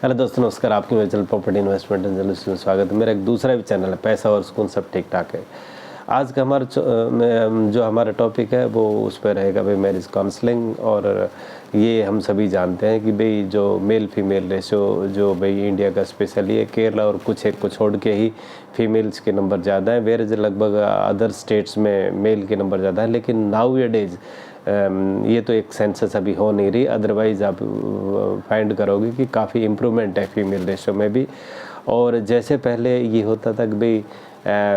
Hello दोस्तों, नमस्कार। आपके म्यूचुअल प्रॉपर्टी इन्वेस्टमेंट एंजलिस्ट में स्वागत है। मेरा एक दूसरा भी चैनल है, पैसा और सुकून सब ठीक ठाक है। आज का हमारा जो हमारा टॉपिक है वो उस पर रहेगा भाई मैरिज काउंसलिंग। और ये हम सभी जानते हैं कि भाई जो मेल फीमेल रेशो जो भाई इंडिया का स्पेशली है, केरला और कुछ एक को छोड़ के ही फीमेल्स के नंबर ज़्यादा है। वेयर लगभग अदर स्टेट्स में मेल के नंबर ज़्यादा है। लेकिन नाउ ए डेज ये तो एक सेंसस अभी हो नहीं रही, अदरवाइज़ आप फाइंड करोगे कि काफ़ी इम्प्रूवमेंट है फीमेल रेशो में भी। और जैसे पहले ये होता था कि भाई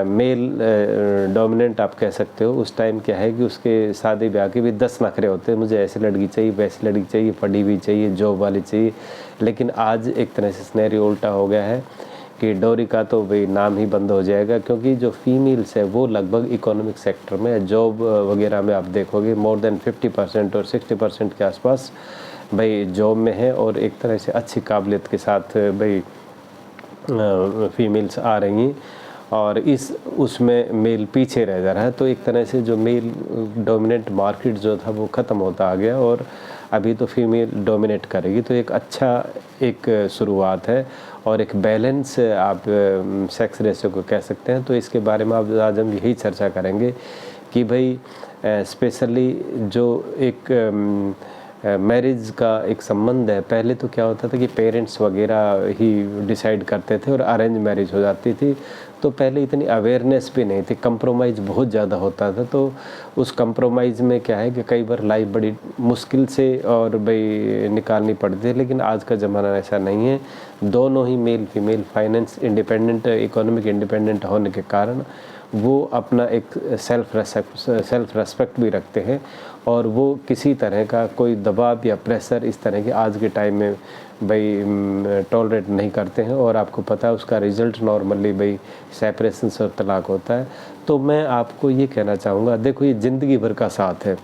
मेल डोमिनेंट आप कह सकते हो, उस टाइम क्या है कि उसके शादी ब्याह के भी 10 नखरे होते हैं। मुझे ऐसी लड़की चाहिए, वैसी लड़की चाहिए, पढ़ी हुई चाहिए, जॉब वाली चाहिए। लेकिन आज एक तरह से सिनेरियो उल्टा हो गया है कि डोरी का तो भाई नाम ही बंद हो जाएगा, क्योंकि जो फीमेल्स है वो लगभग इकोनॉमिक सेक्टर में, जॉब वगैरह में आप देखोगे मोर देन 50% और 60% के आसपास भाई जॉब में है। और एक तरह से अच्छी काबिलियत के साथ भाई फीमेल्स आ रही हैं और उसमें मेल पीछे रह जा रहा है। तो एक तरह से जो मेल डोमिनेंट मार्केट जो था वो ख़त्म होता आ गया और अभी तो फीमेल डोमिनेट करेगी। तो एक अच्छा एक शुरुआत है और एक बैलेंस आप सेक्स रेशियो को कह सकते हैं। तो इसके बारे में आज हम यही चर्चा करेंगे कि भाई स्पेशली जो एक मैरिज का एक संबंध है। पहले तो क्या होता था कि पेरेंट्स वगैरह ही डिसाइड करते थे और अरेंज मैरिज हो जाती थी। तो पहले इतनी अवेयरनेस भी नहीं थी, कंप्रोमाइज़ बहुत ज़्यादा होता था। तो उस कंप्रोमाइज़ में क्या है कि कई बार लाइफ बड़ी मुश्किल से और भाई निकालनी पड़ती है। लेकिन आज का ज़माना ऐसा नहीं है। दोनों ही male female finance independent, economic independent होने के कारण वो अपना एक सेल्फ रेस्पेक्ट भी रखते हैं और वो किसी तरह का कोई दबाव या प्रेशर इस तरह के आज के टाइम में भाई टॉलरेट नहीं करते हैं। और आपको पता है उसका रिज़ल्ट नॉर्मली भाई सेपरेशन और तलाक होता है। तो मैं आपको ये कहना चाहूँगा, देखो ये ज़िंदगी भर का साथ है।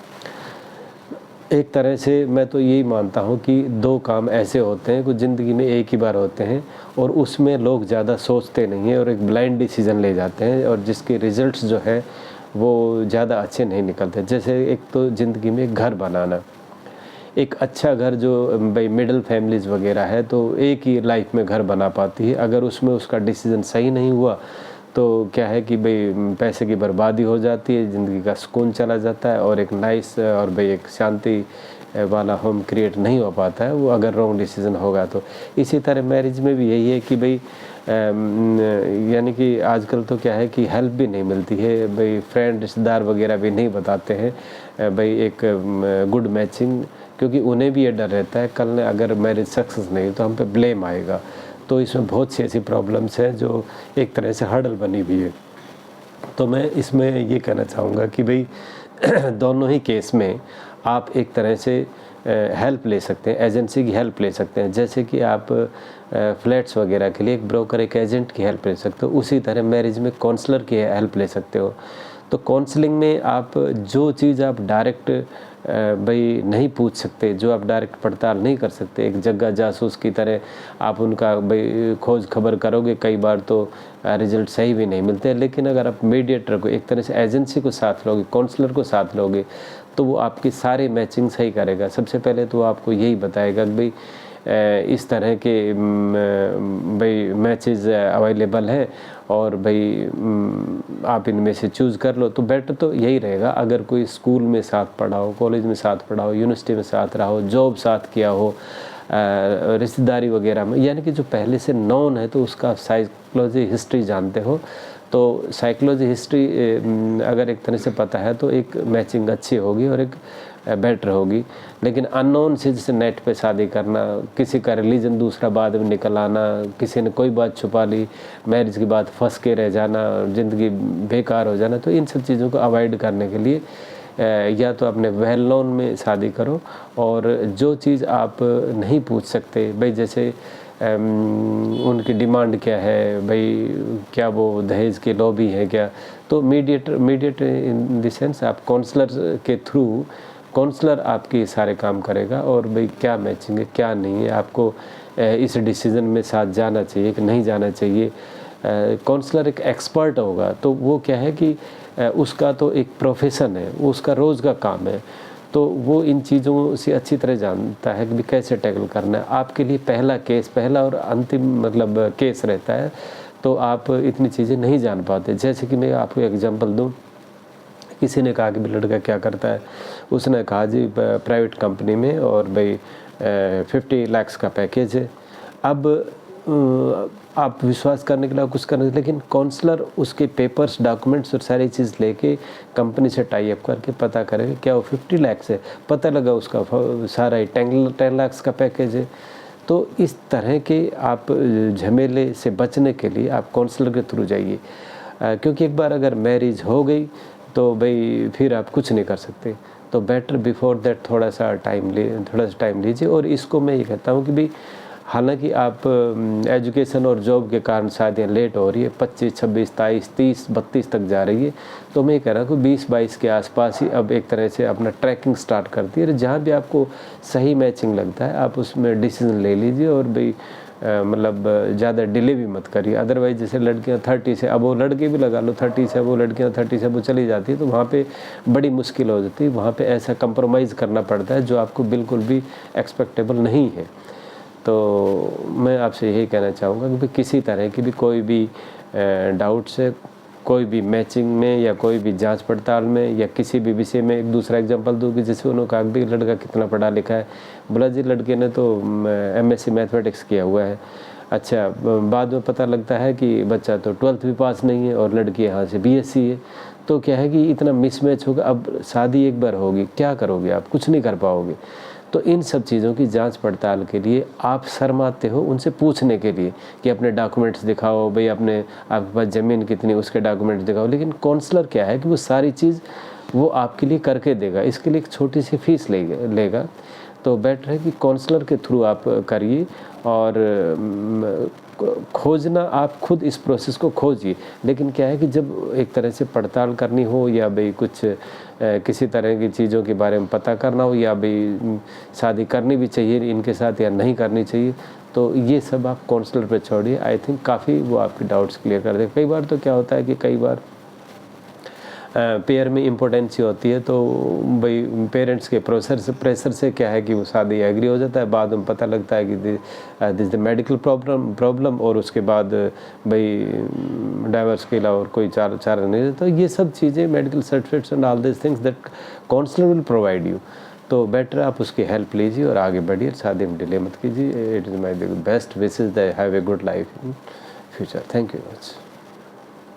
एक तरह से मैं तो यही मानता हूँ कि दो काम ऐसे होते हैं कुछ ज़िंदगी में एक ही बार होते हैं और उसमें लोग ज़्यादा सोचते नहीं हैं और एक ब्लाइंड डिसीज़न ले जाते हैं और जिसके रिज़ल्ट्स जो है वो ज़्यादा अच्छे नहीं निकलते। जैसे एक तो ज़िंदगी में घर बनाना, एक अच्छा घर जो भाई मिडिल फैमिलीज़ वगैरह है तो एक ही लाइफ में घर बना पाती है। अगर उसमें उसका डिसीज़न सही नहीं हुआ तो क्या है कि भाई पैसे की बर्बादी हो जाती है, ज़िंदगी का सुकून चला जाता है और एक नाइस और भाई एक शांति वाला होम क्रिएट नहीं हो पाता है वो अगर रॉन्ग डिसीज़न होगा तो। इसी तरह मैरिज में भी यही है कि भाई यानी कि आजकल तो क्या है कि हेल्प भी नहीं मिलती है भाई, फ्रेंड रिश्तेदार वगैरह भी नहीं बताते हैं भाई एक गुड मैचिंग, क्योंकि उन्हें भी ये डर रहता है कल अगर मैरिज सक्सेस नहीं तो हम पे ब्लेम आएगा। तो इसमें बहुत सी ऐसी प्रॉब्लम्स हैं जो एक तरह से हर्डल बनी हुई है। तो मैं इसमें ये कहना चाहूँगा कि भाई दोनों ही केस में आप एक तरह से हेल्प ले सकते हैं, एजेंसी की हेल्प ले सकते हैं। जैसे कि आप फ्लैट्स वगैरह के लिए एक ब्रोकर, एक एजेंट की हेल्प ले सकते हो, उसी तरह मैरिज में काउंसलर की हेल्प ले सकते हो। तो काउंसलिंग में आप जो चीज़ आप डायरेक्ट भाई नहीं पूछ सकते, जो आप डायरेक्ट पड़ताल नहीं कर सकते, एक जगह जासूस की तरह आप उनका भाई खोज खबर करोगे, कई बार तो रिजल्ट सही भी नहीं मिलते। लेकिन अगर आप मीडिएटर को एक तरह से एजेंसी को साथ लोगे, काउंसलर को साथ लोगे, तो वो आपकी सारी मैचिंग सही करेगा। सबसे पहले तो आपको यही बताएगा कि भाई इस तरह के भाई मैचेस अवेलेबल है और भाई आप इनमें से चूज़ कर लो। तो बेटर तो यही रहेगा अगर कोई स्कूल में साथ पढ़ा हो, कॉलेज में साथ पढ़ा हो, यूनिवर्सिटी में साथ रहा हो, जॉब साथ किया हो, रिश्तेदारी वगैरह में, यानी कि जो पहले से नॉन है तो उसका साइकोलॉजी हिस्ट्री जानते हो। तो साइकोलॉजी हिस्ट्री अगर एक तरह से पता है तो एक मैचिंग अच्छी होगी और एक बेटर होगी। लेकिन अननोन से जैसे नेट पे शादी करना, किसी का रिलीजन दूसरा बाद में निकल आना, किसी ने कोई बात छुपा ली, मैरिज के बाद फंस के रह जाना, ज़िंदगी बेकार हो जाना, तो इन सब चीज़ों को अवॉइड करने के लिए या तो अपने वेल नोन में शादी करो। और जो चीज़ आप नहीं पूछ सकते भाई, जैसे उनकी डिमांड क्या है भाई, क्या वो दहेज के लॉबी है क्या, तो मीडिएटर इन द सेंस आप काउंसलर के थ्रू, काउंसलर आपके सारे काम करेगा और भाई क्या मैचिंग है क्या नहीं है, आपको इस डिसीज़न में साथ जाना चाहिए कि नहीं जाना चाहिए। काउंसलर एक एक्सपर्ट होगा तो वो क्या है कि उसका तो एक प्रोफेशन है, वो उसका रोज़ का काम है। तो वो इन चीज़ों से अच्छी तरह जानता है कि कैसे टैकल करना है। आपके लिए पहला और अंतिम मतलब केस रहता है, तो आप इतनी चीज़ें नहीं जान पाते। जैसे कि मैं आपको एग्जांपल दूँ, किसी ने कहा कि भाई लड़का क्या करता है, उसने कहा जी प्राइवेट कंपनी में और भाई 50 लाख का पैकेज है। अब आप विश्वास करने के लिए कुछ करने, लेकिन काउंसलर उसके पेपर्स, डॉक्यूमेंट्स और सारी चीज़ लेके कंपनी से टाई अप करके पता करेगा क्या वो 50 लाख है, पता लगा उसका सारा ही 10 लाख का पैकेज है। तो इस तरह के आप झमेले से बचने के लिए आप काउंसलर के थ्रू जाइए, क्योंकि एक बार अगर मैरिज हो गई तो भाई फिर आप कुछ नहीं कर सकते। तो बेटर बिफोर दैट थोड़ा सा टाइम लीजिए। और इसको मैं ये कहता हूँ कि भाई हालांकि आप एजुकेशन और जॉब के कारण शादियाँ लेट हो रही है, 25, 26, 23, 30, 32 तक जा रही है, तो मैं कह रहा हूँ कि 20-22 के आसपास ही अब एक तरह से अपना ट्रैकिंग स्टार्ट करती है। जहाँ भी आपको सही मैचिंग लगता है आप उसमें डिसीजन ले लीजिए, और भाई मतलब ज़्यादा डिले भी मत करिए। अदरवाइज़ जैसे लड़कियां 30 से, अब वो लड़के भी लगा लो 30 से, वो लड़कियां 30 से वो चली जाती है, तो वहाँ पे बड़ी मुश्किल हो जाती है। वहाँ पे ऐसा कंप्रोमाइज़ करना पड़ता है जो आपको बिल्कुल भी एक्सपेक्टेबल नहीं है। तो मैं आपसे यही कहना चाहूँगा कि किसी तरह की भी कोई भी डाउट्स है, कोई भी मैचिंग में या कोई भी जांच पड़ताल में या किसी भी विषय में, एक दूसरा एग्जांपल दूँ कि जैसे उन्होंने कहा कि लड़का कितना पढ़ा लिखा है, बोला जी लड़के ने तो MSc मैथमेटिक्स किया हुआ है। अच्छा, बाद में पता लगता है कि बच्चा तो 12th भी पास नहीं है और लड़की यहाँ से BSc है। तो क्या है कि इतना मिसमैच होगा। अब शादी एक बार होगी, क्या करोगे आप? कुछ नहीं कर पाओगे। तो इन सब चीज़ों की जांच पड़ताल के लिए आप शर्माते हो उनसे पूछने के लिए कि अपने डॉक्यूमेंट्स दिखाओ, भाई अपने आपके पास ज़मीन कितनी उसके डॉक्यूमेंट्स दिखाओ। लेकिन काउंसलर क्या है कि वो सारी चीज़ वो आपके लिए करके देगा, इसके लिए एक छोटी सी फीस लेगा। तो बेटर है कि काउंसलर के थ्रू आप करिए, और खोजना आप खुद इस प्रोसेस को खोजिए। लेकिन क्या है कि जब एक तरह से पड़ताल करनी हो या भाई कुछ किसी तरह की चीज़ों के बारे में पता करना हो, या भाई शादी करनी भी चाहिए इनके साथ या नहीं करनी चाहिए, तो ये सब आप काउंसलर पे छोड़िए। आई थिंक काफ़ी वो आपके डाउट्स क्लियर कर देगा। कई बार तो क्या होता है कि कई बार पेयर में इम्पोर्टेंसी होती है, तो भाई पेरेंट्स के प्रेशर से क्या है कि वो शादी एग्री हो जाता है, बाद में पता लगता है कि दिस द मेडिकल प्रॉब्लम, और उसके बाद भाई डाइवर्स के अलावा और कोई चारा नहीं रहता। तो ये सब चीज़ें, medical certificates and all this things that counsellor will provide you. तो बेटर आप उसकी हेल्प लीजिए और आगे बढ़िए, शादी में डिले मत कीजिए। It is my best wishes that have a good life in future. Thank you much.